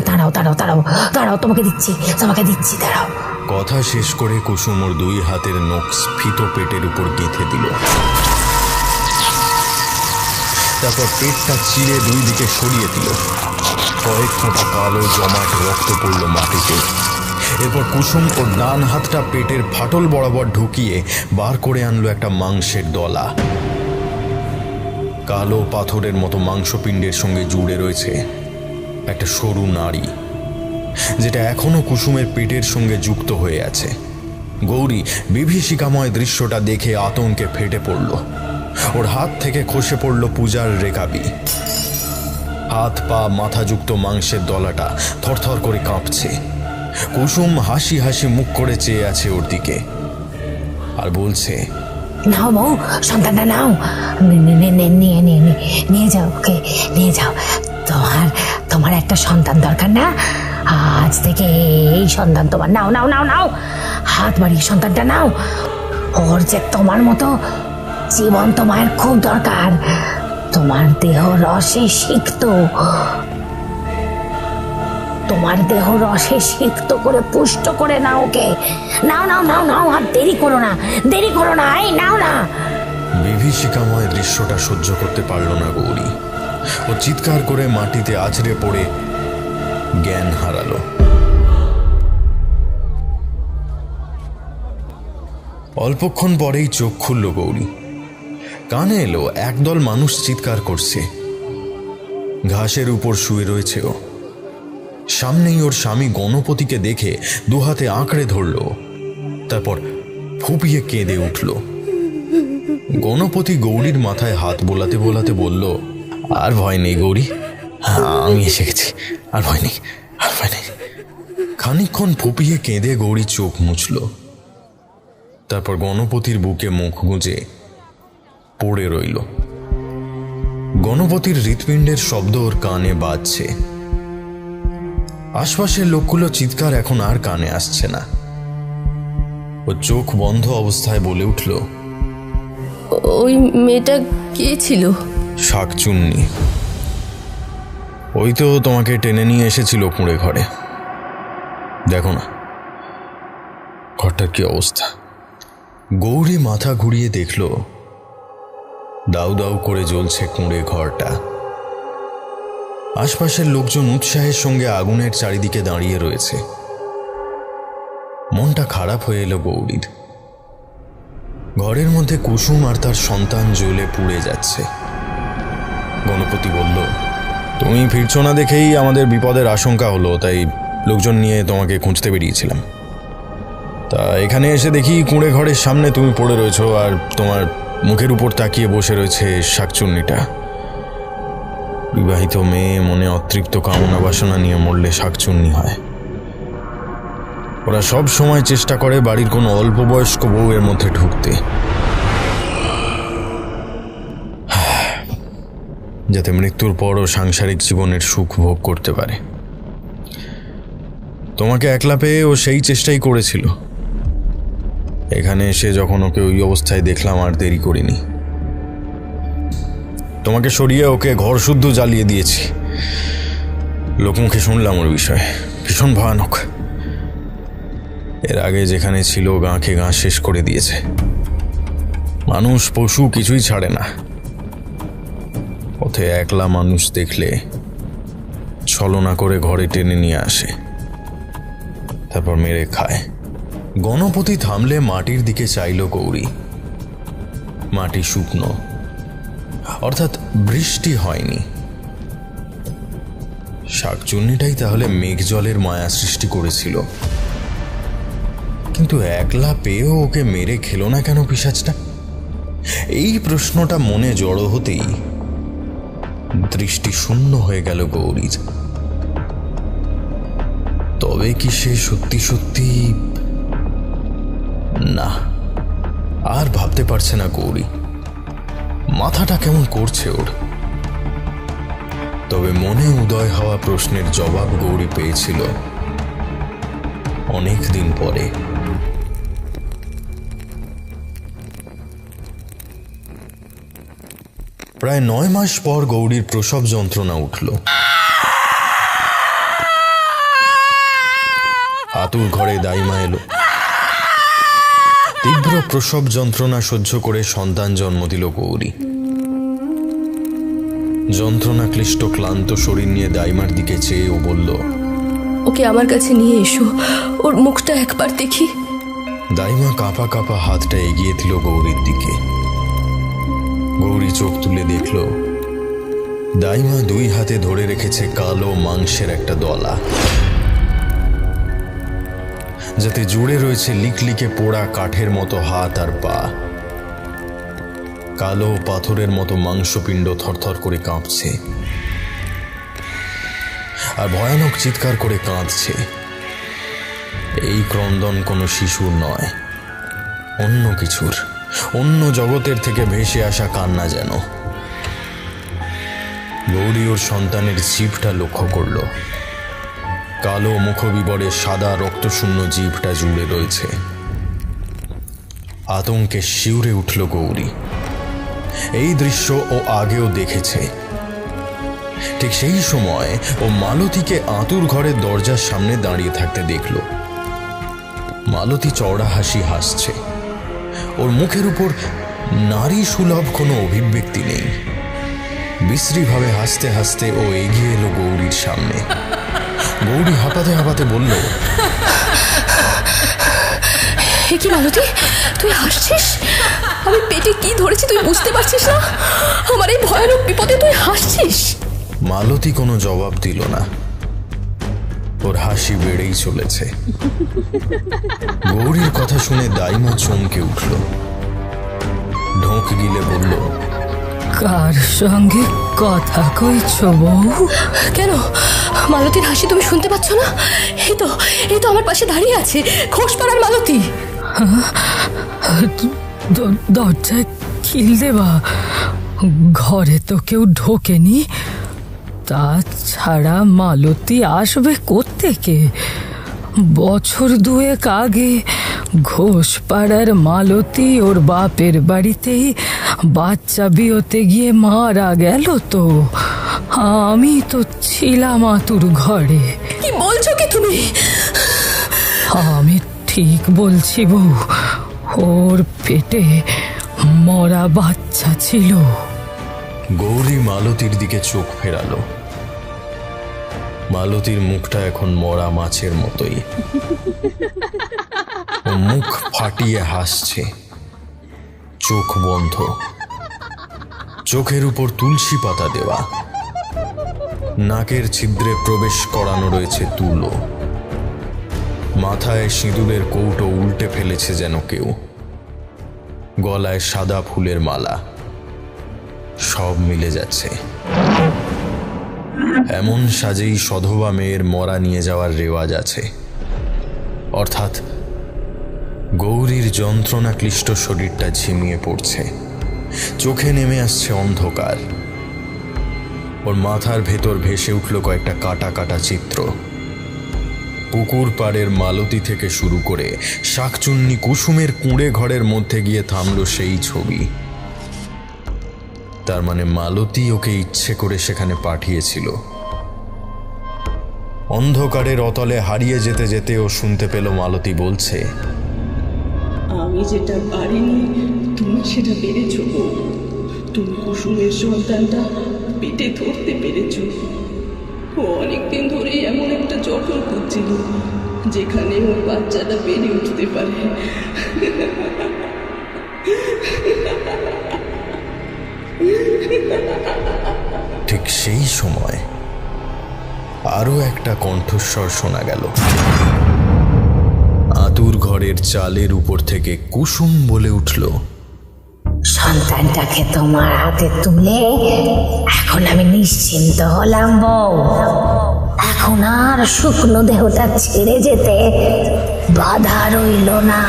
দাঁড়াও দাঁড়াও দাঁড়াও দাঁড়াও, তোমাকে দিচ্ছি দাঁড়াও। কথা শেষ করে কুসুম ওর দুই হাতের নখ স্ফীত পেটের উপর গেঁথে দিল। তারপর পেটটা চিরে দুই দিকে সরিয়ে দিল। কয়েক ফোঁটা কালো জমাট রক্ত পড়ল মাটিতে। এরপর কুসুম ওর ডান হাতটা পেটের ফাটল বরাবর ঢুকিয়ে বার করে আনলো একটা মাংসের দলা। কালো পাথরের মতো মাংসপিণ্ডের সঙ্গে জুড়ে রয়েছে একটা সরু নাড়ি, যেটা এখনো কুসুমের পেটের সঙ্গে যুক্ত হয়ে আছে। গৌরী বিভীষিকাময় দৃশ্যটা দেখে আতঙ্কে ফেটে পড়ল। ওর হাত থেকে খসে পড়ল পূজার রেকাবি। হাত পা মাথাযুক্ত মাংসের দলাটা থরথর করে কাঁপছে। কুসুম হাসি হাসি মুখ করে চেয়ে আছে ওর দিকে আর বলছে, নাও বউ, সন্তানটা নাও, নিয়ে যাও, ওকে নিয়ে যাও। তোমার একটা সন্তান দরকার না? আজ থেকে এই সন্তান তোমার। নাও নাও নাও নাও, হাত বাড়িয়ে সন্তানটা নাও। ওর যে তোমার মতো জীবন্ত মায়ের খুব দরকার। তোমার দেহ রসে সিক্ত, তোমার দেহ রসে সিক্ত করে পুষ্ট করে নাও ওকে। নাও নাও নাও নাও, আর দেরি করো না, এই নাও না। বিভীষিকাময় দৃশ্যটা সহ্য করতে পারল না গৌরী। ও চিৎকার করে মাটিতে আছড়ে পড়ে জ্ঞান হারালো। অল্পক্ষণ পরেই চোখ খুলল গৌরী। কানে এলো একদল মানুষ চিৎকার করছে। ঘাসের উপর শুয়ে রয়েছে ও। সামনেই ওর স্বামী গণপতিকে দেখে দুহাতে আঁকড়ে ধরল, তারপর ফুপিয়ে কেঁদে উঠল। গণপতি গৌরীর মাথায় হাত বোলাতে বোলাতে বলল, আর ভয় নেই গৌরী, আমি এসে গেছি, আর ভয় নেই, আর ভয় নেই। খানিকক্ষণ ফুপিয়ে কেঁদে গৌরী চোখ মুছল, তারপর গণপতির বুকে মুখ গুঁজে পড়ে রইল। গণপতির হৃৎপিণ্ডের শব্দ ওর কানে বাজছে। আশপাশের লোকগুলো চিৎকার এখন আর কানে আসছে না। ও চোখ বন্ধ অবস্থায় বলে উঠল, ওই মেয়েটা কে ছিল? শাকচুন্নি। ওই তো তোমাকে টেনে নিয়ে এসেছিল কুঁড়ে ঘরে। দেখো না ঘরটার কি অবস্থা। গৌরী মাথা ঘুরিয়ে দেখল দাউ দাউ করে জ্বলছে কুঁড়ে ঘরটা। আশপাশের লোকজন উৎসাহের সঙ্গে আগুনের চারিদিকে দাঁড়িয়ে রয়েছে। মনটা খারাপ হয়ে এলো গৌরীর। ঘরের মধ্যে কুসুম আর তার সন্তান জ্বলে পুড়ে যাচ্ছে। গণপতি বলল, তুমি ফিরছো না দেখেই আমাদের বিপদের আশঙ্কা হলো, তাই লোকজন নিয়ে তোমাকে খুঁজতে বেরিয়েছিলাম। তা এখানে এসে দেখি কুঁড়ে ঘরের সামনে তুমি পড়ে রয়েছো, আর তোমার মুখের উপর তাকিয়ে বসে রয়েছে শাকচুন্নিটা। বিবাহিত মেয়ে মনে অতৃপ্ত কামনা বাসনা নিয়ে মরলে শাকচুন্নি হয়। ওরা সব সময় চেষ্টা করে বাড়ির কোনো অল্প বয়স্ক বউয়ের মধ্যে ঢুকতে, যাতে মৃত্যুর পরও সাংসারিক জীবনের সুখ ভোগ করতে পারে। তোমাকে একলা পেয়ে ও সেই চেষ্টাই করেছিল। এখানে এসে যখন ওকে ওই অবস্থায় দেখলাম আর দেরি করিনি। তোমাকে সরিয়ে ওকে ঘর শুদ্ধ জ্বালিয়ে দিয়েছি। লোকমুখে শুনলাম ওর বিষয়ে, ভীষণ ভয়ানক। এর আগে যেখানে ছিল গাঁকে গাঁ শেষ করে দিয়েছে। মানুষ পশু কিছুই ছাড়ে না। পথে একলা মানুষ দেখলে ছলনা করে ঘরে টেনে নিয়ে আসে, তারপর মেরে খায়। গণপতি থামলে মাটির দিকে চাইল গৌরী। মাটি শুকনো, অর্থাৎ বৃষ্টি হয়নি। শাকচুন্নিটাই তাহলে মেঘ জলের মায়া সৃষ্টি করেছিল। কিন্তু একলা পেয়েও ওকে মেরে খেলো না কেন পিশাচটা? এই প্রশ্নটা মনে জড়ো হতেই দৃষ্টি শূন্য হয়ে গেল গৌরীর। তবে কি সে সত্যি সত্যি? না, আর ভাবতে পারছে না গৌরী। মাথাটা কেমন করছে ওর। তবে মনে উদয় হওয়া প্রশ্নের জবাব গৌরী পেয়েছিল অনেক দিন পরে। প্রায় 9 মাস পর গৌরীর প্রসব যন্ত্রণা উঠল। আতুর ঘরে দাইমা এলো। তীব্র প্রসব যন্ত্রণা সহ্য করে সন্তান জন্ম দিল গৌরী। যন্ত্রণা ক্লিষ্ট ক্লান্ত শরীর নিয়ে দাইমার দিকে চেয়ে ও বলল, ওকে আমার কাছে নিয়ে এসো, ওর মুখটা একবার দেখি। দাইমা কাঁপা কাঁপা হাতটা এগিয়ে দিল গৌরীর দিকে। গৌরী চোখ তুলে দেখল দাইমা 2 হাতে ধরে রেখেছে কালো মাংসের একটা দলা, যাতে জুড়ে রয়েছে লিকলিকে পোড়া কাঠের মতো হাত আর পা। কালো পাথরের মতো মাংসপিণ্ড থরথর করে কাঁপছে আর ভয়ানক চিৎকার করে কাঁদছে। এই ক্রন্দন কোনো শিশুর নয়, অন্য কিছুর, অন্য জগতের থেকে ভেসে আসা কান্না যেন। গৌরী ওর সন্তানের জিভটা লক্ষ্য করল। কালো মুখবিবরে সাদা রক্তশূন্য জিভটা জুড়ে রয়েছে। আতঙ্কে শিউরে উঠল গৌরী। এই দৃশ্য ও আগেও দেখেছে। ঠিক সেই সময় ও মালতীকে আতুর ঘরের দরজার সামনে দাঁড়িয়ে থাকতে দেখল। মালতী চওড়া হাসি হাসছে। ওর মুখের উপর নারী সুলভ কোনো অভিব্যক্তি নেই। বিশ্রীভাবে হাসতে হাসতে ও এগিয়ে এলো গৌরীর সামনে। গৌরী হাঁপাতে হাঁপাতে বলল, হে কি মালতী, তুই হাসছিস? আমি পেটে কি ধরেছি তুই বুঝতে পারছিস না? আমার এই ভয়ানক বিপদে তুই হাসছিস? মালতী কোনো জবাব দিল না। ওর হাসি বেড়েই চলেছে। গৌরীর কথা শুনে দাইমা চমকে উঠল। ঢোক গিলে বলল, কার সঙ্গে কথা কইছ বউ? কেন মালতীর হাসি তুমি শুনতে পাচ্ছ না? এই তো আমার পাশে দাঁড়িয়ে আছে ঘোষপাড়ার মালতী। দরজায় খিল দেবা, ঘরে তো কেউ ঢোকেনি। তাছাড়া মালতী আসবে কোত্থেকে? বছর 2 আগে ঘোষপাড়ার মালতী ওর বাপের বাড়িতেই বাচ্চা বিয়েতে গিয়ে মারা গেল তো। আমি তো ছিলাম আতুর ঘরে। কি বলছো কি তুমি? আমি ঠিক বলছি বউ, ওর পেটে মরা বাচ্চা ছিল। গৌরী মালতীর দিকে চোখ ফেরালো। মালতীর মুখটা এখন মরা মাছের মতোই। ও মুখ ফাটিয়ে হাসছে, চোখ বন্ধ, চোখের উপর তুলসী পাতা দেওয়া, নাকের ছিদ্রে প্রবেশ করানো রয়েছে তুলো, মাথায় সিঁদুরের কৌটো উল্টে ফেলেছে যেন কেউ, গলায় সাদা ফুলের মালা, সব মিলে যাচ্ছে। এমন সাজেই সধবা মেয়ের মরা নিয়ে যাওয়ার রেওয়াজ আছে। অর্থাৎ গৌরীর যন্ত্রণা ক্লিষ্ট শরীরটা ঝিমিয়ে পড়ছে, চোখে নেমে আসছে অন্ধকার, ওর মাথার ভেতর ভেসে উঠল কয়েকটা কাটা কাটা চিত্র। পুকুর পাড়ের মালতী থেকে শুরু করে শাকচুন্নি কুসুমের কুঁড়ে ঘরের মধ্যে গিয়ে থামল সেই ছবি। তার মানে মালতী ওকে ইচ্ছে করে সেখানে পাঠিয়েছিল। অন্ধকারের অতলে হারিয়ে যেতে যেতে ও শুনতে পেল মালতী বলছে, আমি যেটা পারিনি তুমি সেটা পেরেছ গো। তুমি কুসুমের সন্তানটা পেটে ধরতে পেরেছ। ও অনেকদিন ধরেই এমন একটা জটল করছিল যেখানে ওর বাচ্চাটা বেড়ে উঠতে পারে। ঠিক সেই সময় আরো একটা কণ্ঠস্বর শোনা গেল। আতুর ঘরের চালের উপর থেকে কুসুম বলে উঠল, সন্তানটাকে তোমার হাতে তুলে এখন আমি নিশ্চিন্ত হলাম বউ। এখন আর শুকনো দেহটা ছেড়ে যেতে বাধা রইল না।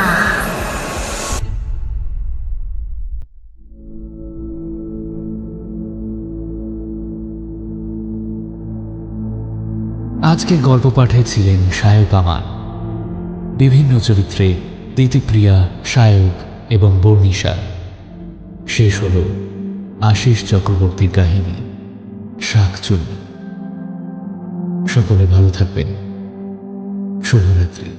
আজকে গল্প পাঠে ছিলেন সায়ক আমান। বিভিন্ন চরিত্রে দিতিপ্রিয়া, সায়ক এবং বর্ণিশা। শেষ হল আশিস চক্রবর্তীর কাহিনী শাকচুন্নি। সকলে ভালো থাকবেন। শুভরাত্রি।